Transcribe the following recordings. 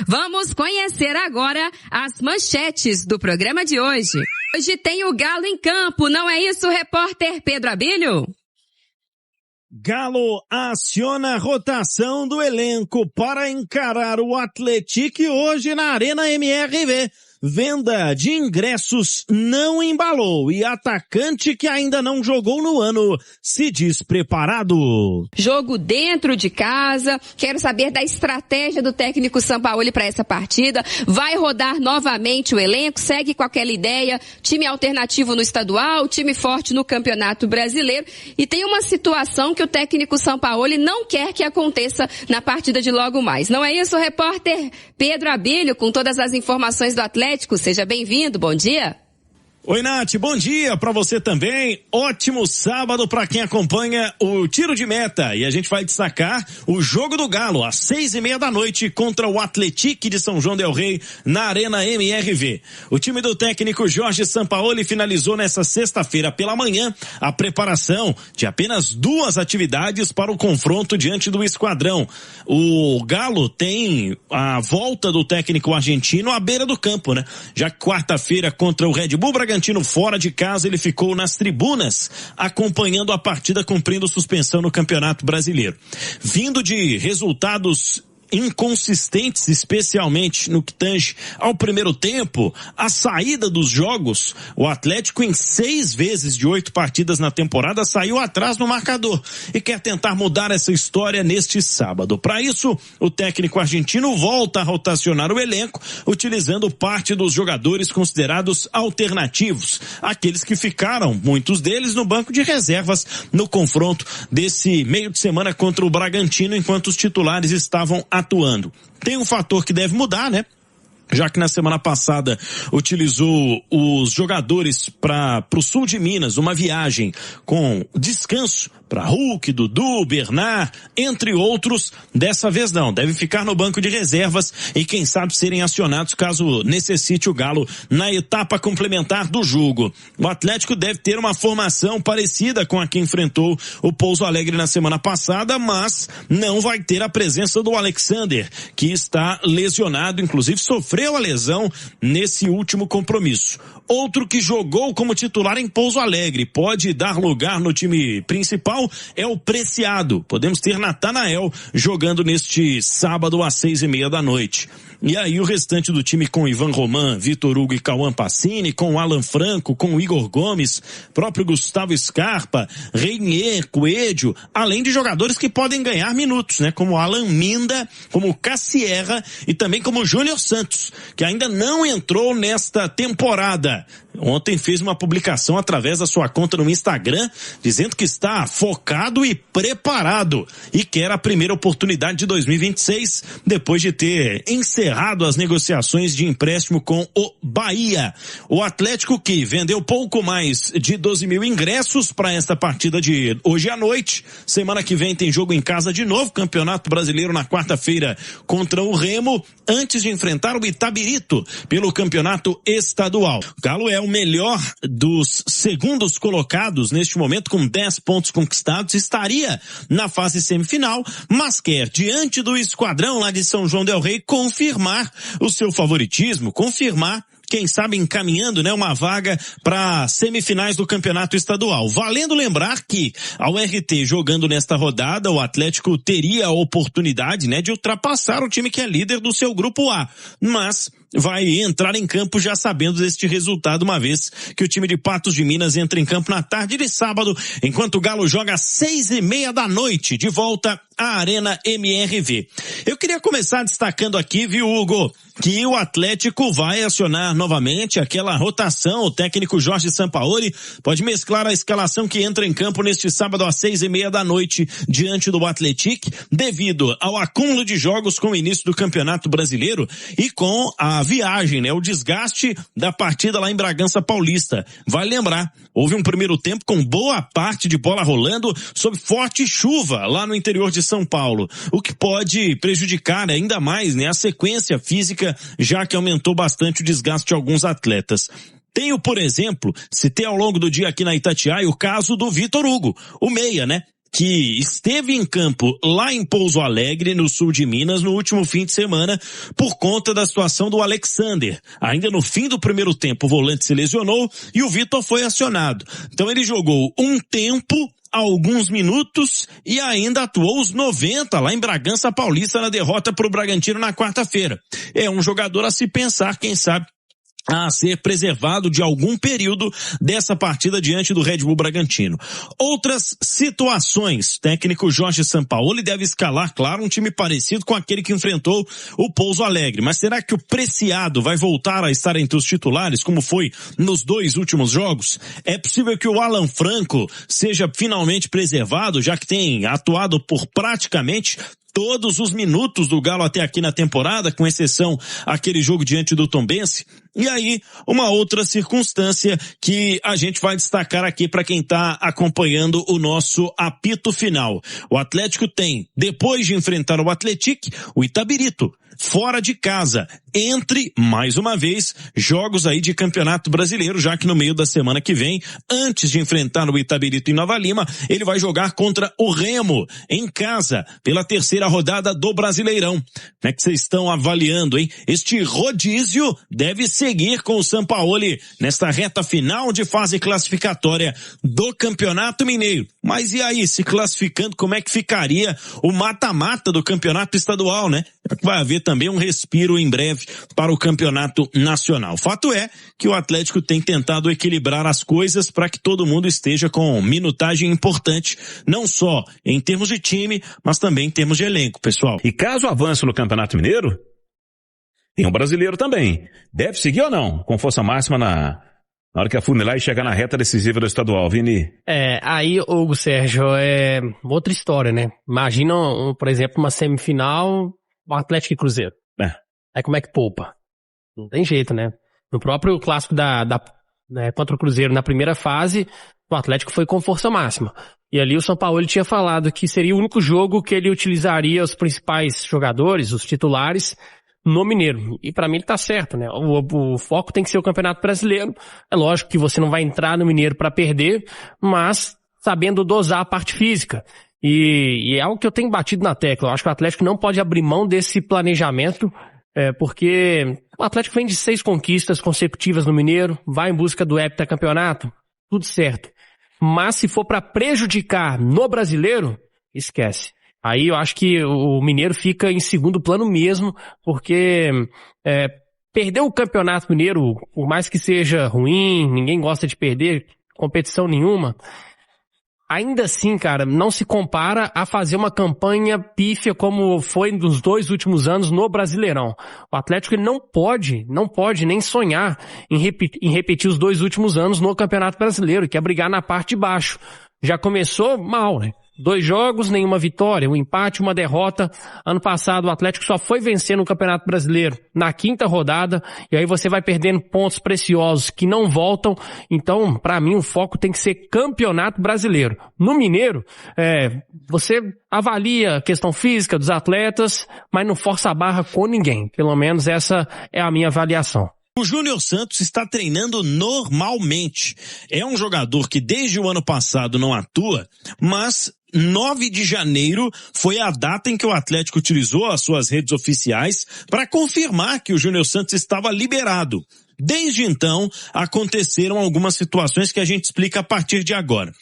Vamos conhecer agora as manchetes do programa de hoje. Hoje tem o Galo em campo, não é isso, repórter Pedro Abílio? Galo aciona a rotação do elenco para encarar o Atlético hoje na Arena MRV. Venda de ingressos não embalou e atacante que ainda não jogou no ano se diz preparado. Jogo dentro de casa, quero saber da estratégia do técnico Sampaoli para essa partida. Vai rodar novamente o elenco, segue com aquela ideia, time alternativo no estadual, time forte no Campeonato Brasileiro. E tem uma situação que o técnico Sampaoli não quer que aconteça na partida de logo mais. Não é isso, repórter Pedro Abílio, com todas as informações do Atlético? Seja bem-vindo, bom dia. Oi, Nath, bom dia para você também. Ótimo sábado para quem acompanha o Tiro de Meta. E a gente vai destacar o jogo do Galo às 6:30 da noite contra o Atlético de São João del Rei na Arena MRV. O time do técnico Jorge Sampaoli finalizou nessa sexta-feira pela manhã a preparação de apenas 2 atividades para o confronto diante do Esquadrão. O Galo tem a volta do técnico argentino à beira do campo, né? Já que quarta-feira contra o Red Bull Bragantino fora de casa, ele ficou nas tribunas acompanhando a partida, cumprindo suspensão no Campeonato Brasileiro. Vindo de resultados inconsistentes, especialmente no que tange ao primeiro tempo, a saída dos jogos, o Atlético em 6 vezes de 8 partidas na temporada saiu atrás no marcador e quer tentar mudar essa história neste sábado. Para isso, o técnico argentino volta a rotacionar o elenco, utilizando parte dos jogadores considerados alternativos, aqueles que ficaram, muitos deles, no banco de reservas no confronto desse meio de semana contra o Bragantino, enquanto os titulares estavam atuando. Tem um fator que deve mudar, né? Já que na semana passada utilizou os jogadores para o sul de Minas, uma viagem com descanso para Hulk, Dudu, Bernard, entre outros. Dessa vez não, deve ficar no banco de reservas e quem sabe serem acionados caso necessite o Galo na etapa complementar do jogo. O Atlético deve ter uma formação parecida com a que enfrentou o Pouso Alegre na semana passada, mas não vai ter a presença do Alexander, que está lesionado, inclusive sofreu a lesão nesse último compromisso. Outro que jogou como titular em Pouso Alegre, pode dar lugar no time principal, é o Preciado. Podemos ter Natanael jogando neste sábado às 6:30 da noite. E aí o restante do time com Ivan Roman, Vitor Hugo e Cauã Pacini, com Alan Franco, com Igor Gomes, próprio Gustavo Scarpa, Reinier, Coelho, além de jogadores que podem ganhar minutos, né? Como Alan Minda, como Cassierra e também como Júnior Santos, que ainda não entrou nesta temporada. Ontem fez uma publicação através da sua conta no Instagram, dizendo que está focado e preparado e quer a primeira oportunidade de 2026, depois de ter encerrado as negociações de empréstimo com o Bahia. O Atlético, que vendeu pouco mais de 12 mil ingressos para esta partida de hoje à noite. Semana que vem tem jogo em casa de novo, Campeonato Brasileiro na quarta-feira contra o Remo, antes de enfrentar o Itabirito pelo Campeonato Estadual. O Galo é o melhor dos segundos colocados neste momento, com 10 pontos conquistados, estaria na fase semifinal, mas quer, diante do Esquadrão lá de São João del Rei, confirmar o seu favoritismo, confirmar, quem sabe encaminhando, né, uma vaga para semifinais do Campeonato Estadual. Valendo lembrar que ao RT jogando nesta rodada, o Atlético teria a oportunidade, né, de ultrapassar o time que é líder do seu grupo A, mas vai entrar em campo já sabendo deste resultado, uma vez que o time de Patos de Minas entra em campo na tarde de sábado, enquanto o Galo joga às 6:30 da noite, de volta à Arena MRV. Eu queria começar destacando aqui, viu, Hugo, que o Atlético vai acionar novamente aquela rotação. O técnico Jorge Sampaoli pode mesclar a escalação que entra em campo neste sábado às 6:30 da noite diante do Atlético, devido ao acúmulo de jogos com o início do Campeonato Brasileiro e com a viagem, né, o desgaste da partida lá em Bragança Paulista. Vai lembrar, houve um primeiro tempo com boa parte de bola rolando sob forte chuva lá no interior de São Paulo, o que pode prejudicar ainda mais, né, a sequência física, já que aumentou bastante o desgaste de alguns atletas. Tenho, por exemplo, citei ao longo do dia aqui na Itatiaia o caso do Vitor Hugo, o meia, né? que esteve em campo lá em Pouso Alegre, no sul de Minas, no último fim de semana, por conta da situação do Alexander. Ainda no fim do primeiro tempo, o volante se lesionou e o Vitor foi acionado. Então ele jogou um tempo, alguns minutos e ainda atuou os 90 lá em Bragança Paulista na derrota para o Bragantino na quarta-feira. É um jogador a se pensar, quem sabe, a ser preservado de algum período dessa partida diante do Red Bull Bragantino. Outras situações, técnico Jorge Sampaoli deve escalar, claro, um time parecido com aquele que enfrentou o Pouso Alegre, mas será que o Preciado vai voltar a estar entre os titulares, como foi nos 2 últimos jogos? É possível que o Alan Franco seja finalmente preservado, já que tem atuado por praticamente todos os minutos do Galo até aqui na temporada, com exceção aquele jogo diante do Tombense. E aí, uma outra circunstância que a gente vai destacar aqui para quem está acompanhando o nosso apito final. O Atlético tem, depois de enfrentar o Atlético, o Itabirito, fora de casa, entre, mais uma vez, jogos aí de Campeonato Brasileiro, já que no meio da semana que vem, antes de enfrentar o Itabirito em Nova Lima, ele vai jogar contra o Remo, em casa, pela terceira rodada do Brasileirão. Como é que vocês estão avaliando, hein? Este rodízio deve seguir com o Sampaoli nesta reta final de fase classificatória do Campeonato Mineiro. Mas e aí, se classificando, como é que ficaria o mata-mata do Campeonato Estadual, né? Vai haver também um respiro em breve para o Campeonato Nacional. Fato é que o Atlético tem tentado equilibrar as coisas para que todo mundo esteja com minutagem importante, não só em termos de time, mas também em termos de elenco, pessoal. E caso avance no Campeonato Mineiro, tem um brasileiro também. Deve seguir ou não? Com força máxima na hora que afunilar e chegar na reta decisiva do estadual, Vini. Aí, Hugo Sérgio, é outra história, né? Imagina, por exemplo, uma semifinal, o Atlético e Cruzeiro. Aí como é que poupa? Não tem jeito, né? No próprio clássico contra o Cruzeiro, na primeira fase, o Atlético foi com força máxima. E ali o Sampaoli tinha falado que seria o único jogo que ele utilizaria os principais jogadores, os titulares, no Mineiro. E pra mim ele tá certo, né? O foco tem que ser o Campeonato Brasileiro. É lógico que você não vai entrar no Mineiro pra perder, mas sabendo dosar a parte física. E é algo que eu tenho batido na tecla. Eu acho que o Atlético não pode abrir mão desse planejamento, porque o Atlético vem de 6 conquistas consecutivas no Mineiro, vai em busca do heptacampeonato, tudo certo. Mas se for para prejudicar no Brasileiro, esquece. Aí eu acho que o Mineiro fica em segundo plano mesmo, porque perder o Campeonato Mineiro, por mais que seja ruim, ninguém gosta de perder competição nenhuma, ainda assim, cara, não se compara a fazer uma campanha pífia como foi nos 2 últimos anos no Brasileirão. O Atlético ele não pode nem sonhar em repetir os 2 últimos anos no Campeonato Brasileiro, que é brigar na parte de baixo. Já começou mal, né? 2 jogos, nenhuma vitória, um empate, uma derrota. Ano passado o Atlético só foi vencer no Campeonato Brasileiro na 5ª rodada, e aí você vai perdendo pontos preciosos que não voltam. Então, pra mim, o foco tem que ser Campeonato Brasileiro. No Mineiro, você avalia a questão física dos atletas, mas não força a barra com ninguém. Pelo menos essa é a minha avaliação. O Júnior Santos está treinando normalmente. É um jogador que desde o ano passado não atua, mas 9 de janeiro foi a data em que o Atlético utilizou as suas redes oficiais para confirmar que o Júnior Santos estava liberado. Desde então, aconteceram algumas situações que a gente explica a partir de agora.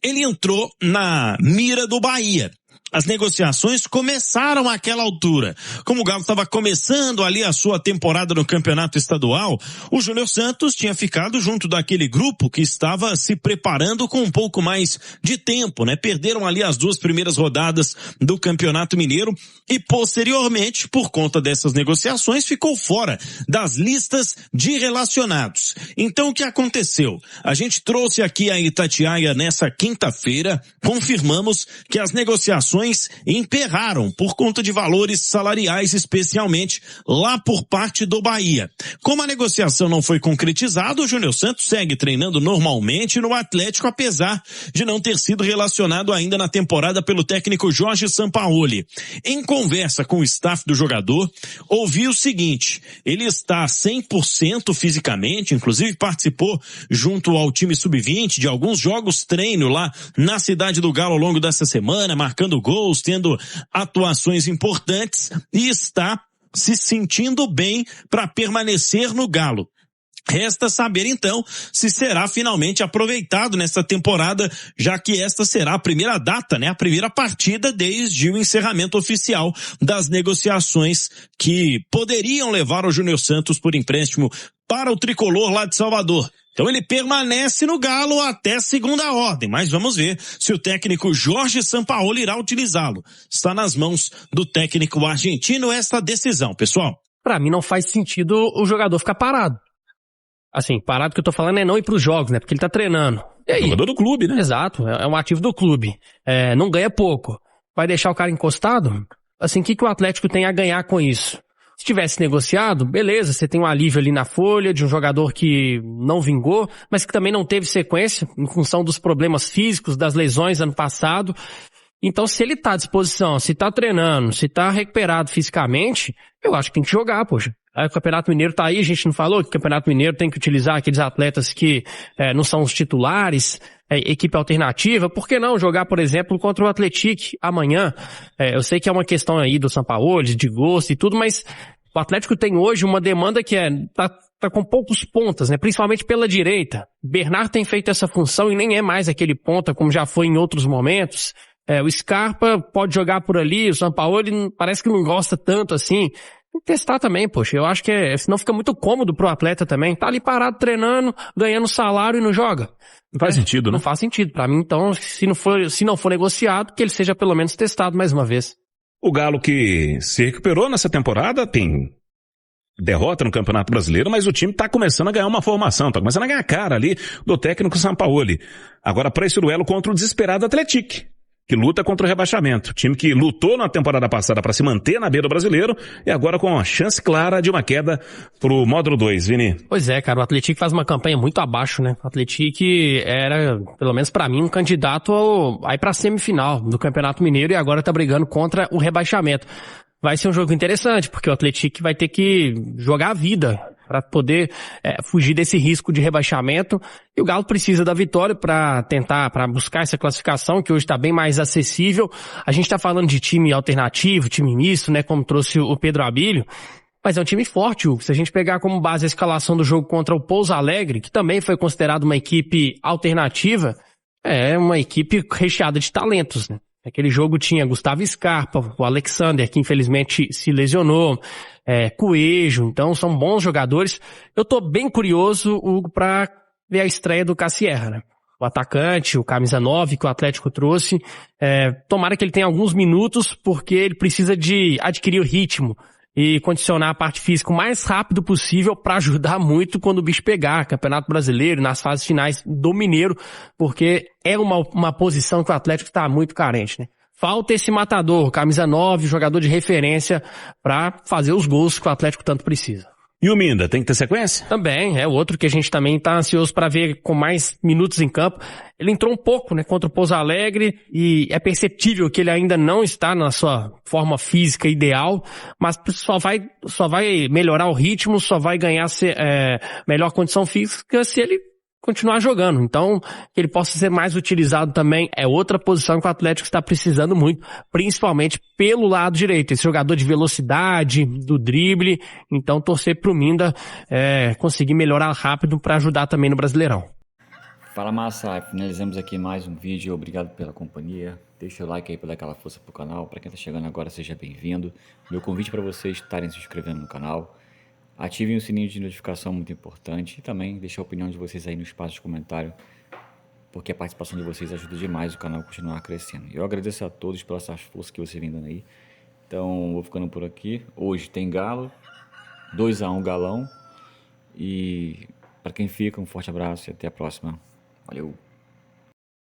Ele entrou na mira do Bahia. As negociações começaram àquela altura. Como o Galo estava começando ali a sua temporada no Campeonato Estadual, o Júnior Santos tinha ficado junto daquele grupo que estava se preparando com um pouco mais de tempo, né? Perderam ali as 2 primeiras rodadas do Campeonato Mineiro e posteriormente, por conta dessas negociações, ficou fora das listas de relacionados. Então o que aconteceu? A gente trouxe aqui a Itatiaia nessa quinta-feira, confirmamos que as negociações negociações emperraram por conta de valores salariais, especialmente lá por parte do Bahia. Como a negociação não foi concretizada, o Júnior Santos segue treinando normalmente no Atlético, apesar de não ter sido relacionado ainda na temporada pelo técnico Jorge Sampaoli. Em conversa com o staff do jogador, ouvi o seguinte: ele está 100% fisicamente, inclusive participou junto ao time sub-20 de alguns jogos treino lá na Cidade do Galo ao longo dessa semana, marcando gols, tendo atuações importantes e está se sentindo bem para permanecer no Galo. Resta saber então se será finalmente aproveitado nesta temporada, já que esta será a primeira data, né? A primeira partida desde o encerramento oficial das negociações que poderiam levar o Júnior Santos por empréstimo para o tricolor lá de Salvador. Então ele permanece no Galo até segunda ordem, mas vamos ver se o técnico Jorge Sampaoli irá utilizá-lo. Está nas mãos do técnico argentino esta decisão, pessoal. Pra mim não faz sentido o jogador ficar parado. Assim, parado que eu tô falando é não ir pros jogos, né? Porque ele tá treinando. E aí? Jogador do clube, né? Exato, é um ativo do clube. Não ganha pouco. Vai deixar o cara encostado? Assim, o que o Atlético tem a ganhar com isso? Se tivesse negociado, beleza, você tem um alívio ali na folha de um jogador que não vingou, mas que também não teve sequência em função dos problemas físicos, das lesões ano passado. Então, se ele tá à disposição, se tá treinando, se tá recuperado fisicamente, eu acho que tem que jogar, poxa. Aí o Campeonato Mineiro tá aí, a gente não falou que o Campeonato Mineiro tem que utilizar aqueles atletas que não são os titulares, equipe alternativa. Por que não jogar, por exemplo, contra o Atlético amanhã? Eu sei que é uma questão aí do Sampaoli, de gosto e tudo, mas o Atlético tem hoje uma demanda que tá com poucos pontas, né? Principalmente pela direita. Bernard tem feito essa função e nem é mais aquele ponta como já foi em outros momentos. O Scarpa pode jogar por ali, o Sampaoli parece que não gosta tanto assim. Tem que testar também, poxa. Eu acho que senão fica muito cômodo pro atleta também. Tá ali parado treinando, ganhando salário e não joga. Não faz sentido, né? Não faz sentido. Pra mim, então, se não for negociado, que ele seja pelo menos testado mais uma vez. O Galo que se recuperou nessa temporada tem derrota no Campeonato Brasileiro, mas o time tá começando a ganhar uma formação, tá começando a ganhar cara ali do técnico Sampaoli. Agora para esse duelo contra o desesperado Atlético, que luta contra o rebaixamento. Time que lutou na temporada passada para se manter na beira do Brasileiro e agora com uma chance clara de uma queda pro módulo 2, Vini. Pois é, cara, o Atlético faz uma campanha muito abaixo, né? O Atlético era, pelo menos para mim, um candidato a ir pra semifinal do Campeonato Mineiro e agora tá brigando contra o rebaixamento. Vai ser um jogo interessante, porque o Atlético vai ter que jogar a vida para poder fugir desse risco de rebaixamento. E o Galo precisa da vitória para buscar essa classificação, que hoje está bem mais acessível. A gente está falando de time alternativo, time misto, né, como trouxe o Pedro Abílio. Mas é um time forte, Hugo. Se a gente pegar como base a escalação do jogo contra o Pouso Alegre, que também foi considerado uma equipe alternativa, é uma equipe recheada de talentos, né? Aquele jogo tinha Gustavo Scarpa, o Alexander, que infelizmente se lesionou, Coelho, então são bons jogadores. Eu tô bem curioso, Hugo, pra ver a estreia do Cassierra, né? O atacante, o camisa 9 que o Atlético trouxe. Tomara que ele tenha alguns minutos, porque ele precisa de adquirir o ritmo e condicionar a parte física o mais rápido possível para ajudar muito quando o bicho pegar, Campeonato Brasileiro, nas fases finais do Mineiro, porque é uma posição que o Atlético está muito carente, né? Falta esse matador, camisa 9, jogador de referência para fazer os gols que o Atlético tanto precisa. E o Minda, tem que ter sequência? Também, é outro que a gente também tá ansioso para ver com mais minutos em campo. Ele entrou um pouco, né, contra o Pouso Alegre e é perceptível que ele ainda não está na sua forma física ideal, mas só vai melhorar o ritmo, só vai ganhar melhor condição física se ele continuar jogando. Então, que ele possa ser mais utilizado também é outra posição que o Atlético está precisando muito, principalmente pelo lado direito. Esse jogador de velocidade, do drible. Então, torcer pro Minda conseguir melhorar rápido para ajudar também no Brasileirão. Fala, massa, finalizamos aqui mais um vídeo. Obrigado pela companhia. Deixa o like aí para dar aquela força pro canal. Para quem tá chegando agora, seja bem-vindo. Meu convite para vocês estarem se inscrevendo no canal. Ativem o sininho de notificação, muito importante. E também deixar a opinião de vocês aí no espaço de comentário, porque a participação de vocês ajuda demais o canal a continuar crescendo. Eu agradeço a todos pelas forças que vocês vêm dando aí. Então, vou ficando por aqui. Hoje tem Galo, 2-1 Galão. E para quem fica, um forte abraço e até a próxima. Valeu!